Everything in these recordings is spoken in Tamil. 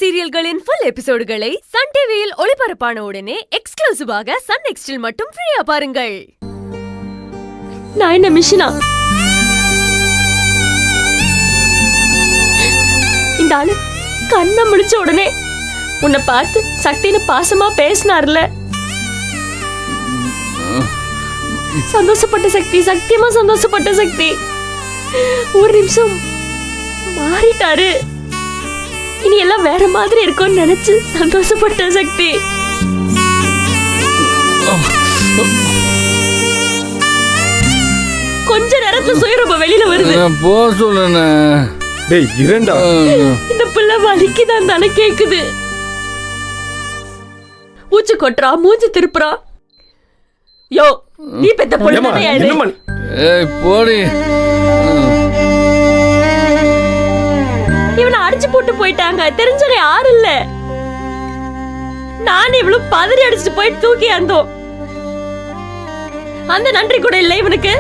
சீரியல்களின் ஃபுல் எபிசோடுகளை சன் டிவியில் ஒளிபரப்பான உடனே எக்ஸ்க்ளூசிவாக சன் நெக்ஸ்டில் மட்டும் ஃப்ரீயா பாருங்கள். நான் என்ன மிஷினா? இந்த ஆளு கண்ணை முடிச்ச உடனே உன்னை பார்த்து சக்தின்னு பாசமா பேசினார்ல, சந்தோஷப்பட்ட சக்தி, சத்தியமா சந்தோஷப்பட்ட சக்தி. ஒரு நிமிஷம் மாறிட்டாரு, இனி எல்லாம் வேற மாதிரி இருக்கும்னு நினைச்சு சந்தோஷப்பட்ட சக்தி. கொஞ்ச நேரத்துல சுயரூபம் வெளியில வருது. இந்த பிள்ளை வலிக்குதான் தானே கேக்குது. மூச்சு கொட்டுறா, மூச்சு திருப்புறா. யோ, நீ பெத்த பொண்ணு போடி. இவனை அடிச்சு போட்டு போயிட்டாங்க, தெரிஞ்சவங்க யாரு இல்ல. நான் இவ்வளவு பதறி அடிச்சுட்டு போய் தூக்கி அந்தோம். அந்த நன்றி கூட இல்ல இவனுக்கு.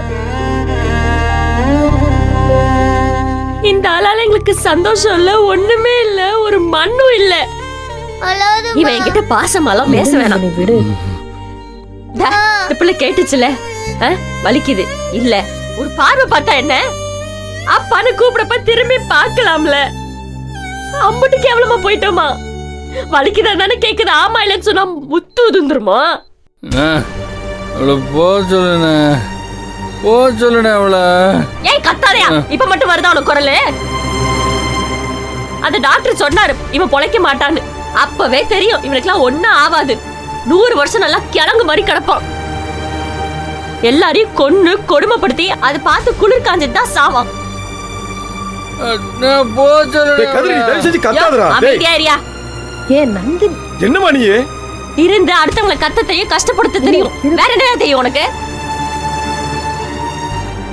இந்த ஆளால எங்களுக்கு சந்தோஷம் இல்ல, ஒண்ணுமே இல்ல, ஒரு மண்ணும் இல்ல. இவன் என்கிட்ட பாசமாலாம் பேச வேணாம். விடு. இந்த பிள்ளை கேட்டுச்சுல, வலிக்குது இல்ல, ஒரு பார்வை பார்த்தா என்ன, அப்பான்னு கூப்பிடப்ப திரும்பி பார்க்கலாம்ல. அம்புட்டு கேவலமா போயிட்டோமா? வலிக்குதா தானே கேக்குது, ஆமா இல்லன்னு சொன்னா முத்து உதுந்துருமா? ஏய் கத்தாதையா, இப்ப மட்டும் வருதா உனக்கு குரலு? அந்த டாக்டர் சொன்னாரு இவன் பொழைக்க மாட்டான்னு. அப்பவே தெரியும் இவனுக்குலாம் ஒன்னும் ஆவாது. 100 வருஷம் நல்லா கிழங்கு மாதிரி கிடப்பான். எல்லாரையும் கொன்னு கொடுமைப்படுத்தி அதை பார்த்து குளிர் காஞ்சிட்டு தான் சாவான். இருந்து அடுத்தவங்களை கத்த தெரியும், கஷ்டப்படுத்த தெரியும், வேற என்ன தெரியும் உனக்கு?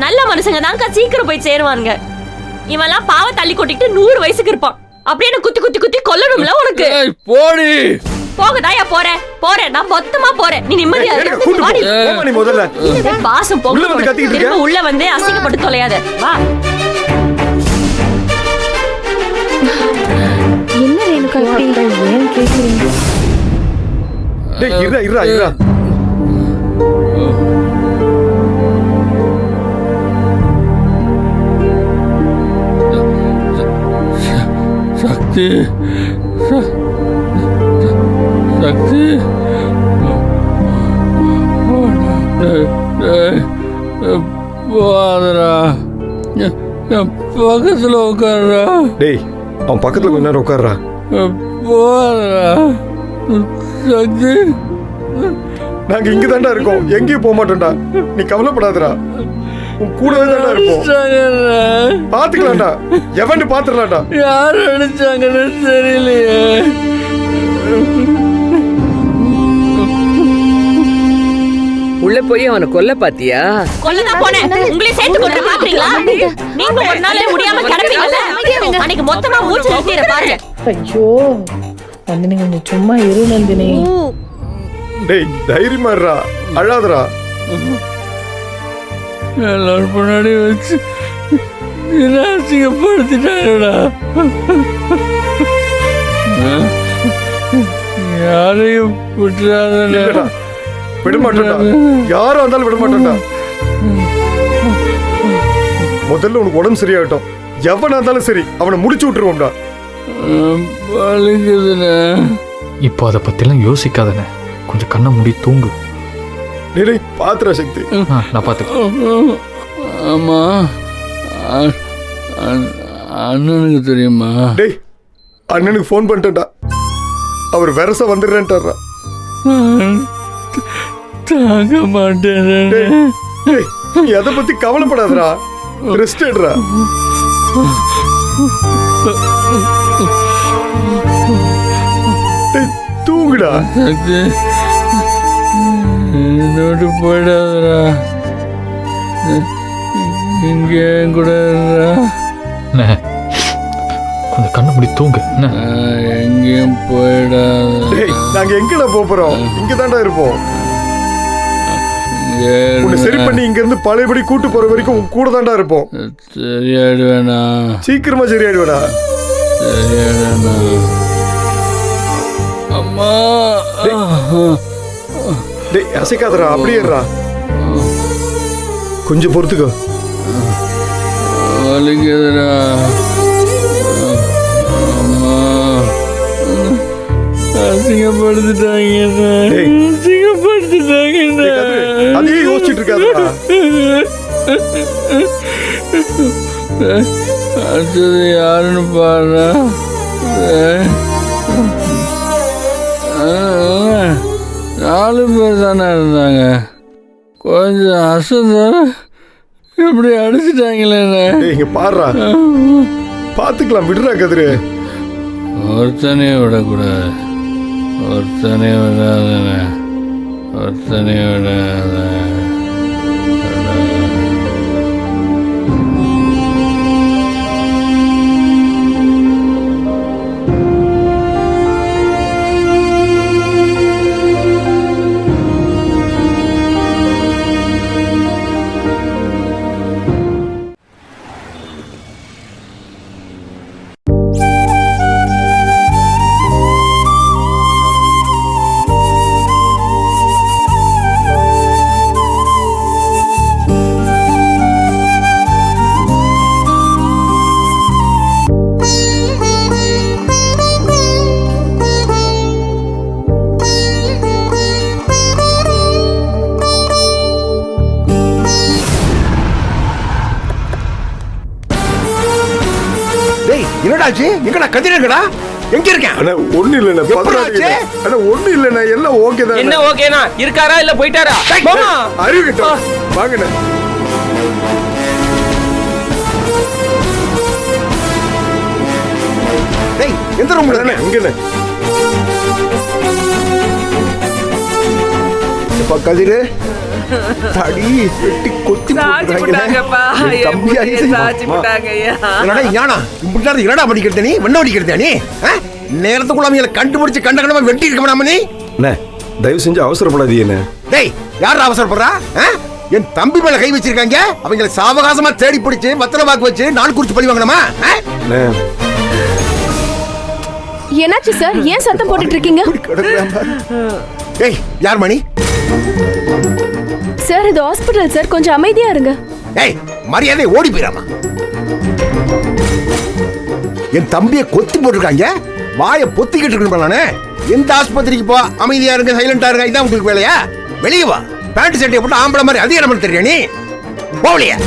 நல்ல மனுஷங்க தான் சீக்கிரம் போய் சேருவாங்க. இவெல்லாம் பாவ தள்ளி கொட்டிட்டு 100 வயசுக்கு இருப்பான். அப்படியே குத்தி குத்தி குத்தி கொல்லணும்ல உனக்கு. போடி. போகதாயா போறேன் போறேன், நான் மொத்தமா போறேன். நீ நிம்மதியா பாசம் போக உள்ள வந்து அசிங்கப்பட்டு தொலையாத. வா. என்ன ரேணுகா ஏன் கேக்குறீங்க? சக்தி சக்தி போதரா, பக்கத்துல உட்கார்றா. டேய், அவன் பக்கத்துல கொஞ்ச நேரம் உட்கார்றா. போதரா சக்தி, நாங்க இங்க தாண்டா இருக்கோம், எங்கேயும் போக மாட்டோம்டா. நீ கவலைப்படாதடா, உன் கூடவே தாண்டா இருப்போம். பாத்துக்கலாம்டா, எவன்னு பாத்துடலாம்டா. யாரு அடிச்சாங்கன்னு தெரியலையே. உள்ள போய் அவனை கொல்ல பாத்தியா? கொல்லதான் போனேன். உங்களை சேர்த்து கொல்ல பாத்தீங்களா? நீங்க ஒரு நாளே முடியாம கிடப்பீங்கல்ல, அன்னைக்கு மொத்தமா மூச்சு நிறுத்திர பாருங்க. ஐயோ நந்தினி, கொஞ்சம் சும்மா இரு நந்தினி. டேய் தைரியமா இருடா, அழாதடா. எல்லாரும் முன்னாடி வச்சு அசிங்கப்படுத்திட்டாடா. யாரையும் விட்டுறாத. விடமாட்டா, யாரும் வந்தாலும் விடமாட்டா. முதல்ல உனக்கு உடம்பு சரியாகட்டும், எவனா இருந்தாலும் சரி அவனை முடிச்சு விட்டுருவோம்டா. இப்போ அதை பத்திலாம் யோசிக்காதன, கொஞ்சம் கண்ணை மூடி தூங்கு. டேய் பாத்துறா சக்தி. நான் பாத்துக்கிறேன். ஆமா, அண்ணனுக்கு தெரியுமா? டேய் அண்ணனுக்கு ஃபோன் பண்ணிட்டேன்டா, அவர் வெரச வந்துடுறேன்ட்டாரா. தாங்க மாட்டேன். நீ எதை பத்தி கவலைப்படாதடா, ரெஸ்ட் எடுறா. தூங்குடா. என்னோடு போயிடாதடா, இங்கே கூட கொஞ்சம் கண்ணை மூடி தூங்கு. எங்கேயும் போயிடாத. நாங்க எங்கடா போறோம், இங்க தாண்டா இருப்போம். உன்னை சரி பண்ணி இங்க இருந்து பழையபடி கூட்டு போற வரைக்கும் உன் கூட தாண்டா இருப்போம். சரியாயிடுவேனா? சீக்கிரமா சரியாயிடுவேடா. சரியாயிடுவேனா? டேய் அசைக்காதடா, அப்படியே இருடா. கொஞ்சம் பொறுத்துக்கோ. வலிக்குதுடா. அம்மா அசிங்கப்படுத்திட்டாங்க. டேய். அசிங்கப்படுத்திட்டாங்க. டேய் கதிரு, அதையே யோசிச்சுட்டு இருக்காதடா. அடுத்தது யாருன்னு பாரு. 4 பேர் தானே இருந்தாங்க. கொஞ்சம் அசந்தா இப்படி அடிச்சுட்டாங்களே. டேய் இங்க பாருடா, பாத்துக்கலாம், விடுறா கதிரு. ஒருத்தனே விடக்கூடாது, ஒருத்தனே விடாதன, ஒருத்தனே விடாத. என்னடாச்சு? எங்கடா கதிரங்கடா? எங்க இருக்கேன்? அண்ணா ஒண்ணு இல்லண்ணா, எப்படிடா ஆச்சு? அண்ணா ஒண்ணு இல்லண்ணா, எல்லாம் ஓகே தான். என்ன ஓகேனா? இருக்காரா இல்ல போயிட்டாரா? மாமா அறிவிக்கிட்டோம் வாங்கண்ணா. டேய் எந்த ரூம்ல அண்ணா இருக்க? இங்கண்ணே. எப்பா கதிரு தடி வெட்டி கொத்தி சாச்சிட்டாங்கப்பா. சாச்சிட்டாங்கய்யா. என்னடா படிக்கிறது நீ? வெண்ண படிக்கிறதா நீ? நேரத்துக்குள்ள அவங்களை கண்டுபிடிச்சு கண்டகண்டமா வெட்டி இருக்க நீ? அண்ணா தயவு செஞ்சு அவசரப்படாதீங்க என்ன. டேய் யார் அவசரப்படுறா? என் தம்பி மேல கை வச்சிருக்காங்க. அவங்களை சாவகாசமா தேடி பிடிச்சு வத்தல வாக்கு வச்சு நாள் குறிச்சு பழி வாங்கணுமா? என்னாச்சு சார்? ஏன் சத்தம் போட்டுட்டு இருக்கீங்க? டேய் யார் மணி? சார் இது ஹாஸ்பிடல் சார், கொஞ்சம் அமைதியா இருங்க. ஏய் மரியாதை ஓடி போயிராமா. என் தம்பியை கொத்தி போட்டிருக்காங்க. வாயை பொத்திக்கிட்டு இருக்கணும் நானு. எந்த ஆஸ்பத்திரிக்கு போ, அமைதியா இருங்க, சைலண்டா இருங்க, இதான் உங்களுக்கு வேலையா? வெளியே வா. பேண்ட் சட்டையை போட்டு ஆம்பளை மாதிரி அதிகாரம் தெரியா நீ? போகலையா?